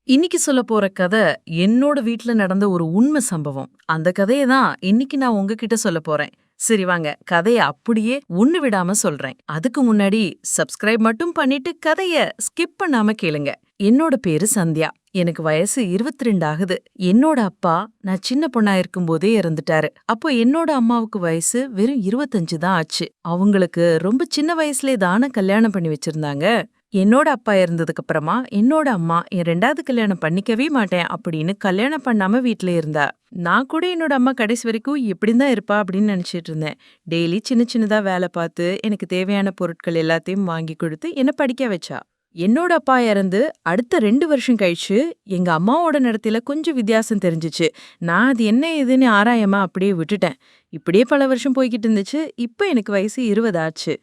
இன்னைக்கு சொல்ல போற கதை என்னோட வீட்ல நடந்த ஒரு உண்மை சம்பவம். அந்த கதைய தான் இன்னைக்கு நான் உங்ககிட்ட சொல்ல போறேன். சரி வாங்க, கதைய அப்படியே ஒண்ணு விடாம சொல்றேன். அதுக்கு முன்னாடி சப்ஸ்கிரைப் மட்டும் பண்ணிட்டு கதைய ஸ்கிப் பண்ணாம கேளுங்க. என்னோட பேரு சந்தியா. எனக்கு வயசு 22 ஆகுது. என்னோட அப்பா நான் சின்ன பொண்ணா இருக்கும்போதே இறந்துட்டாரு. அப்போ என்னோட அம்மாவுக்கு வயசு வெறும் 25 தான் ஆச்சு. அவங்களுக்கு ரொம்ப சின்ன வயசுலே தானே கல்யாணம் பண்ணி வச்சிருந்தாங்க. என்னோட அப்பா இறந்ததுக்கு அப்புறமா என்னோட அம்மா என் 2வது கல்யாணம் பண்ணிக்கவே மாட்டேன் அப்படின்னு கல்யாணம் பண்ணாம வீட்ல இருந்தா. நான் கூட என்னோட அம்மா கடைசி வரைக்கும் இப்படிதான் இருப்பா அப்படின்னு நினைச்சிட்டு இருந்தேன். டெய்லி சின்ன சின்னதா வேலை பார்த்து எனக்கு தேவையான பொருட்கள் எல்லாத்தையும் வாங்கி கொடுத்து என்ன படிக்க வச்சா. என்னோட அப்பா இறந்து அடுத்த 2 வருஷம் கழிச்சு எங்க அம்மாவோட நடத்தையில கொஞ்சம் வித்தியாசம் தெரிஞ்சுச்சு. நான் அது என்ன ஏதுன்னு ஆராயாம அப்படியே விட்டுட்டேன். இப்படியே பல வருஷம் போய்கிட்டு இருந்துச்சு. இப்ப எனக்கு வயசு 20 ஆச்சு.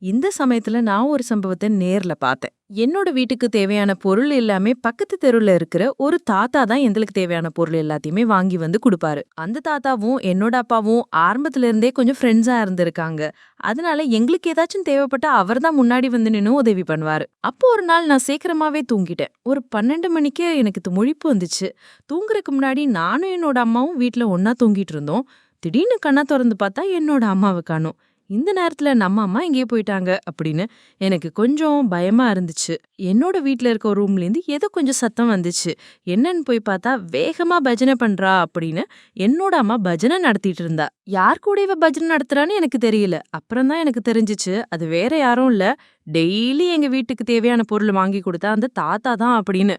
இந்த சமயத்துல நான் ஒரு சம்பவத்தை நேர்ல பார்த்தேன். என்னோட வீட்டுக்கு தேவையான பொருள் எல்லாமே பக்கத்து தெருவுல இருக்கிற ஒரு தாத்தா தான் எங்களுக்கு தேவையான பொருள் எல்லாத்தையுமே வாங்கி வந்து கொடுப்பாரு. அந்த தாத்தாவும் என்னோட அப்பாவும் ஆரம்பத்துல இருந்தே கொஞ்சம் ஃப்ரெண்ட்ஸா இருந்திருக்காங்க. அதனால எங்களுக்கு ஏதாச்சும் தேவைப்பட்டா அவர்தான் முன்னாடி வந்து நின்னு உதவி பண்ணுவாரு. அப்போ ஒரு நாள் நான் சீக்கிரமாவே தூங்கிட்டேன். ஒரு 12 மணிக்கு எனக்கு முழிப்பு வந்துச்சு. தூங்குறதுக்கு முன்னாடி நானும் என்னோட அம்மாவும் வீட்ல ஒண்ணா தூங்கிட்டு இருந்தோம். திடீர்னு கண்ணை திறந்து பார்த்தா என்னோட அம்மாவை காணோம். இந்த நேரத்துல நம்ம அம்மா எங்கேயே போயிட்டாங்க அப்படின்னு எனக்கு கொஞ்சம் பயமா இருந்துச்சு. என்னோட வீட்ல இருக்க ஒரு ரூம்ல இருந்து ஏதோ கொஞ்சம் சத்தம் வந்துச்சு. என்னன்னு போய் பார்த்தா வேகமா பஜனை பண்றா அப்படின்னு என்னோட அம்மா பஜனை நடத்திட்டு இருந்தா. யார் கூட இவ பஜனை நடத்துறான்னு எனக்கு தெரியல. அப்புறம் தான் எனக்கு தெரிஞ்சுச்சு அது வேற யாரும் இல்ல, டெய்லி எங்க வீட்டுக்கு தேவையான பொருள் வாங்கி கொடுத்தா அந்த தாத்தா தான் அப்படின்னு.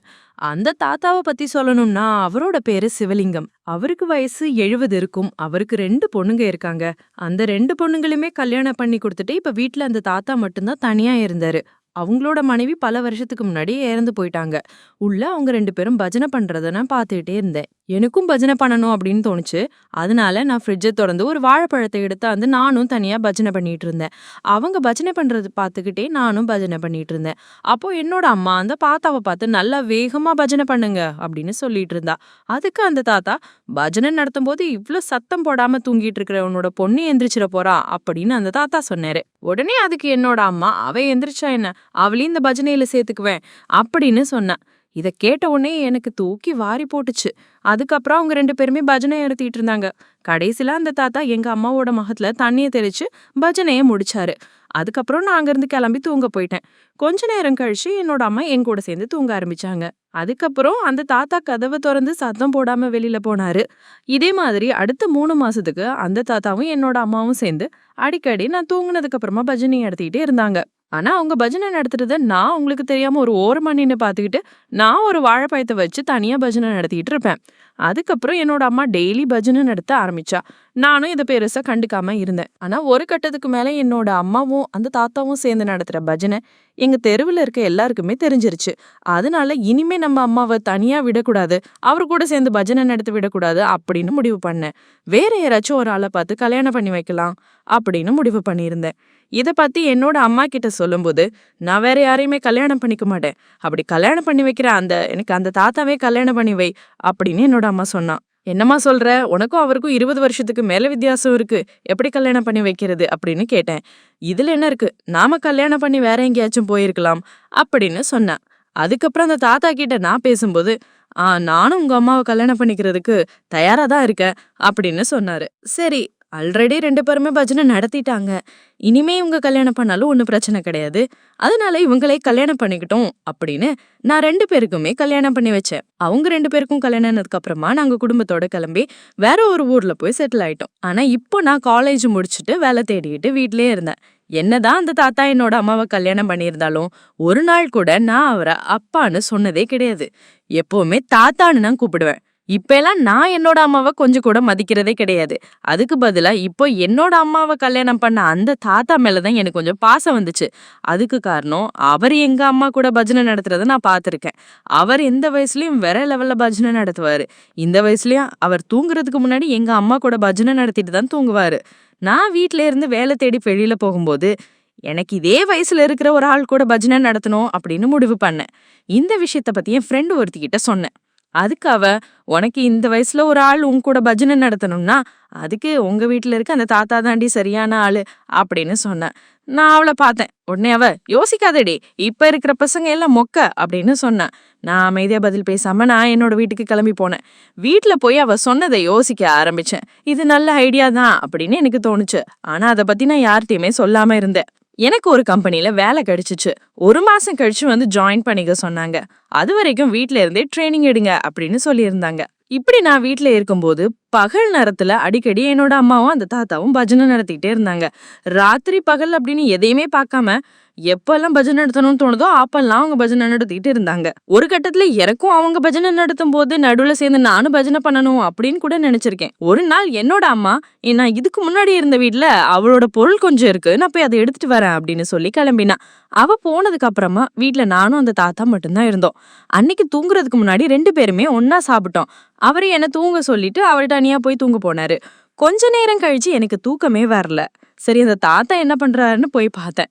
அந்த தாத்தாவை பத்தி சொல்லணும்னா அவரோட பேரு சிவலிங்கம். அவருக்கு வயசு 70 இருக்கும். அவருக்கு 2 பொண்ணுங்க இருக்காங்க. அந்த 2 பொண்ணுங்களுமே கல்யாணம் பண்ணி கொடுத்துட்டு இப்ப வீட்ல அந்த தாத்தா மட்டும்தான் தனியா இருந்தாரு. அவங்களோட மனைவி பல வருஷத்துக்கு முன்னாடி இறந்து போயிட்டாங்க. உள்ள அவங்க 2 பேரும் பஜனை பண்றத நான் பார்த்துக்கிட்டே இருந்தேன். எனக்கும் பஜனை பண்ணணும் அப்படின்னு தோணுச்சு. அதனால நான் ஃப்ரிட்ஜை திறந்து ஒரு வாழைப்பழத்தை எடுத்து வந்து நானும் தனியா பஜனை பண்ணிட்டு இருந்தேன். அவங்க பஜனை பண்றது பார்த்துக்கிட்டே நானும் பஜனை பண்ணிட்டு இருந்தேன். அப்போ என்னோட அம்மா அந்த தாத்தாவை பார்த்து நல்லா வேகமா பஜனை பண்ணுங்க அப்படின்னு சொல்லிட்டு இருந்தா. அதுக்கு அந்த தாத்தா, பஜனை நடத்தும் போது இவ்ளோ சத்தம் போடாம தூங்கிட்டு இருக்கிற உன்னோட பொண்ணு எந்திரிச்சிட போறா அப்படின்னு அந்த தாத்தா சொன்னாரு. உடனே அதுக்கு என்னோட அம்மா, அவ எந்திரிச்சா என்ன, அவளையும் இந்த பஜனையில சேர்த்துக்குவேன் அப்படின்னு சொன்னா. இத கேட்ட உடனே எனக்கு தூக்கி வாரி போட்டுச்சு. அதுக்கப்புறம் அவங்க 2 பேருமே பஜனை நடத்திட்டு இருந்தாங்க. கடைசியில அந்த தாத்தா எங்க அம்மாவோட முகத்துல தண்ணிய தெளிச்சு பஜனைய முடிச்சாரு. அதுக்கப்புறம் நான் அங்கிருந்து கிளம்பி தூங்க போயிட்டேன். கொஞ்ச நேரம் கழிச்சு என்னோட அம்மா என் கூட சேர்ந்து தூங்க ஆரம்பிச்சாங்க. அதுக்கப்புறம் அந்த தாத்தா கதவை திறந்து சத்தம் போடாம வெளியில போனாரு. இதே மாதிரி அடுத்த 3 மாசத்துக்கு அந்த தாத்தாவும் என்னோட அம்மாவும் சேர்ந்து அடிக்கடி நான் தூங்குனதுக்கு அப்புறமா பஜனை நடத்திட்டே இருந்தாங்க. ஆனா அவங்க பஜனை நடத்துறத நான் உங்களுக்கு தெரியாம ஒரு ஓரமா நின்னு பாத்துக்கிட்டு நான் ஒரு வாழைப்பழத்தை வச்சு தனியா பஜனை நடத்திட்டு இருப்பேன். அதுக்கப்புறம் என்னோட அம்மா டெய்லி பஜனை நடத்த ஆரம்பிச்சா. நானும் இதை பெருசா கண்டுக்காம இருந்தேன். ஆனா ஒரு கட்டத்துக்கு மேல என்னோட அம்மாவும் அந்த தாத்தாவும் சேர்ந்து நடத்துற பஜனை எங்க தெருவுல இருக்க எல்லாருக்குமே தெரிஞ்சிருச்சு. அதனால இனிமே நம்ம அம்மாவை தனியா விடக்கூடாது, அவர் கூட சேர்ந்து பஜனை நடத்தி விடக்கூடாது அப்படின்னு முடிவு பண்ணேன். வேற யாராச்சும் ஒரு ஆளை பார்த்து கல்யாணம் பண்ணி வைக்கலாம் அப்படின்னு முடிவு பண்ணியிருந்தேன். இத பத்தி என்னோட அம்மா கிட்ட சொல்லும்போது, நான் வேற யாரையுமே கல்யாணம் பண்ணிக்க மாட்டேன், அப்படி கல்யாணம் பண்ணி வைக்கிற எனக்கு அந்த தாத்தாவே கல்யாணம் பண்ணி வை அப்படின்னு என்னோட அம்மா சொன்னா. என்னம்மா சொல்ற, உனக்கும் அவருக்கும் 20 வருஷத்துக்கு மேல வித்தியாசம் இருக்கு, எப்படி கல்யாணம் பண்ணி வைக்கிறது அப்படின்னு கேட்டேன். இதுல என்ன இருக்கு, நாம கல்யாணம் பண்ணி வேற எங்கேயாச்சும் போயிருக்கலாம் அப்படின்னு சொன்னேன். அதுக்கப்புறம் அந்த தாத்தா கிட்ட நான் பேசும்போது, நானும் உங்க அம்மாவை கல்யாணம் பண்ணிக்கிறதுக்கு தயாரா தான் இருக்கேன் அப்படின்னு சொன்னாரு. சரி, ஆல்ரெடி 2 பேருமே பஜனை நடத்திட்டாங்க, இனிமே இவங்க கல்யாணம் பண்ணாலும் ஒன்றும் பிரச்சனை கிடையாது, அதனால இவங்களே கல்யாணம் பண்ணிக்கிட்டோம் அப்படின்னு நான் 2 பேருக்குமே கல்யாணம் பண்ணி வச்சேன். அவங்க 2 பேருக்கும் கல்யாணம் ஆனதுக்கு அப்புறமா நாங்க குடும்பத்தோட கிளம்பி வேற ஒரு ஊர்ல போய் செட்டில் ஆயிட்டோம். ஆனா இப்போ நான் காலேஜ் முடிச்சுட்டு வேலை தேடிக்கிட்டு வீட்லயே இருந்தேன். என்னதான் அந்த தாத்தா என்னோட அம்மாவை கல்யாணம் பண்ணியிருந்தாலும் ஒரு நாள் கூட நான் அவரை அப்பான்னு சொன்னதே கிடையாது. எப்பவுமே தாத்தான்னு நான் கூப்பிடுவேன். இப்ப எல்லாம் நான் என்னோட அம்மாவை கொஞ்சம் கூட மதிக்கிறதே கிடையாது. அதுக்கு பதிலா இப்போ என்னோட அம்மாவை கல்யாணம் பண்ண அந்த தாத்தா மேலதான் எனக்கு கொஞ்சம் பாசம் வந்துச்சு. அதுக்கு காரணம் அவர் எங்க அம்மா கூட பஜனை நடத்துறத நான் பார்த்திருக்கேன். அவர் எந்த வயசுலயும் வேற லெவல்ல பஜனை நடத்துவாரு. இந்த வயசுலயும் அவர் தூங்குறதுக்கு முன்னாடி எங்க அம்மா கூட பஜனை நடத்திட்டு தான் தூங்குவாரு. நான் வீட்ல இருந்து வேலை தேடி வெளியில போகும்போது எனக்கு இதே வயசுல இருக்கிற ஒரு ஆள் கூட பஜனை நடத்தணும் அப்படின்னு முடிவு பண்ணேன். இந்த விஷயத்த பத்தி என் ஃப்ரெண்டு ஒருத்திக்கிட்ட சொன்னேன். அதுக்கு அவ, உனக்கு இந்த வயசுல ஒரு ஆள் உன் கூட பஜனை நடத்தணும்னா அதுக்கு உங்க வீட்டுல இருக்க அந்த தாத்தா தாண்டி சரியான ஆளு அப்படின்னு சொன்ன. நான் அவளை பார்த்தேன். உடனே அவ, யோசிக்காதடி, இப்ப இருக்கிற பசங்க எல்லாம் மொக்க அப்படின்னு சொன்னா. நான் அமைதியா பதில் பேசாம நான் என்னோட வீட்டுக்கு கிளம்பி போனேன். வீட்டுல போய் அவ சொன்னதை யோசிக்க ஆரம்பிச்சேன். இது நல்ல ஐடியா தான் அப்படின்னு எனக்கு தோணுச்சு. ஆனா அதை பத்தி நான் யார்கிட்டயுமே சொல்லாம இருந்தேன். எனக்கு ஒரு கம்பெனில வேலை கிடைச்சிச்சு. 1 மாசம் கழிச்சு வந்து ஜாயின் பண்ணிக்க சொன்னாங்க. அது வரைக்கும் வீட்ல இருந்தே ட்ரைனிங் எடுங்க அப்படின்னு சொல்லியிருந்தாங்க. இப்படி நான் வீட்ல இருக்கும்போது பகல் நேரத்துல அடிக்கடி என்னோட அம்மாவும் அந்த தாத்தாவும் பஜனை நடத்திட்டே இருந்தாங்க. ராத்திரி பகல் அப்படின்னு எதையுமே பார்க்காம எப்பெல்லாம் பஜனை நடத்தணும்னு தோணுதோ அப்பெல்லாம் அவங்க பஜனை நடத்திட்டு இருந்தாங்க. ஒரு கட்டத்துல எனக்கும் அவங்க பஜனை நடத்தும் போது நடுவுல சேர்ந்து நானும் பஜனை பண்ணணும் அப்படின்னு கூட நினைச்சிருக்கேன். ஒரு நாள் என்னோட அம்மா, நான் இதுக்கு முன்னாடி இருந்த வீட்டுல அவளோட பொருள் கொஞ்சம் இருக்கு, நான் போய் அதை எடுத்துட்டு வரேன் அப்படின்னு சொல்லி கிளம்பினா. அவ போனதுக்கு அப்புறமா வீட்டுல நானும் அந்த தாத்தா மட்டும்தான் இருந்தோம். அன்னைக்கு தூங்குறதுக்கு முன்னாடி 2 பேருமே ஒன்னா சாப்பிட்டோம். அவரு என்ன தூங்க சொல்லிட்டு அவர் தனியா போய் தூங்க போனாரு. கொஞ்ச நேரம் கழிச்சு எனக்கு தூக்கமே வரல. சரி, அந்த தாத்தா என்ன பண்றாருன்னு போய் பார்த்தேன்.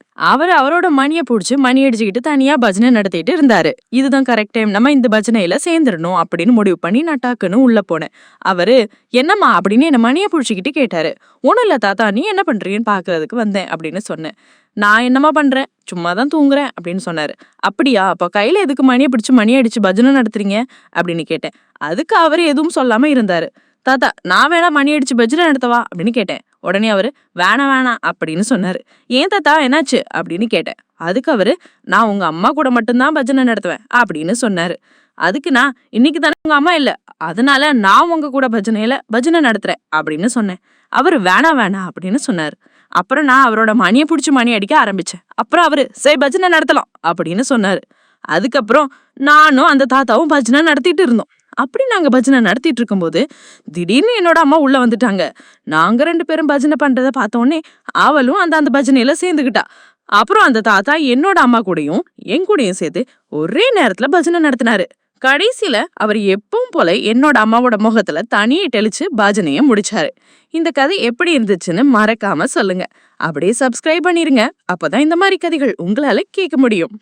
அவரோட மணியை புடிச்சு மணி அடிச்சுக்கிட்டு தனியா பஜனை நடத்திட்டு இருந்தாரு. இதுதான் கரெக்ட் டைம், நம்ம இந்த பஜனையில சேர்ந்துடணும் அப்படின்னு முடிவு பண்ணி நான் டக்குன்னு உள்ள போனேன். அவரு, என்னம்மா அப்படின்னு என்ன மணியை புடிச்சுக்கிட்டு கேட்டாரு. ஒண்ணும் இல்ல தாத்தா, நீ என்ன பண்றீங்கன்னு பாக்குறதுக்கு வந்தேன் அப்படின்னு சொன்னேன். நான் என்னமா பண்றேன், சும்மாதான் தூங்குறேன் அப்படின்னு சொன்னாரு. அப்படியா, அப்ப கையில எதுக்கு மணியை பிடிச்சு மணி அடிச்சு பஜனை நடத்துறீங்க அப்படின்னு கேட்டேன். அதுக்கு அவரு எதுவும் சொல்லாம இருந்தாரு. தாத்தா, நான் வேணா மணி அடிச்சு பஜனை நடத்தவா அப்படின்னு கேட்டேன். உடனே அவரு, வேணாம் அப்படின்னு சொன்னாரு. ஏன் தாத்தா, என்னாச்சு அப்படின்னு கேட்டேன். அதுக்கு அவரு, நான் உங்க அம்மா கூட மட்டும்தான் பஜனை நடத்துவேன் அப்படின்னு சொன்னாரு. அதுக்கு நான், இன்னைக்கு தானே உங்க அம்மா இல்ல, அதனால நான் உங்க கூட பஜனை நடத்துறேன் அப்படின்னு சொன்னேன். அவரு வேணாம் அப்படின்னு சொன்னாரு. அப்புறம் நான் அவரோட மணியை பிடிச்சி மணி அடிக்க ஆரம்பிச்சேன். அப்புறம் அவரு, சரி பஜனை நடத்தலாம் அப்படின்னு சொன்னாரு. அதுக்கப்புறம் நானும் அந்த தாத்தாவும் பஜனை நடத்திட்டு இருந்தோம். அப்படி நாங்க பஜனை நடத்திட்டு இருக்கும்போது திடீர்னு என்னோட அம்மா உள்ள வந்துட்டாங்க. நாங்க 2 பேரும் பஜனை பண்றத பார்த்தோன்னே அவளும் அந்த பஜனையில சேர்ந்துக்கிட்டா. அப்புறம் அந்த தாத்தா என்னோட அம்மா கூடயும் என் கூடயும் சேர்த்து ஒரே நேரத்துல பஜனை நடத்தினாரு. கடைசியில அவர் எப்பவும் போல என்னோட அம்மாவோட முகத்துல தனியை தெளிச்சு பஜனைய முடிச்சாரு. இந்த கதை எப்படி இருந்துச்சுன்னு மறக்காம சொல்லுங்க. அப்படியே சப்ஸ்கிரைப் பண்ணிருங்க. அப்பதான் இந்த மாதிரி கதைகள் உங்களால கேட்க முடியும்.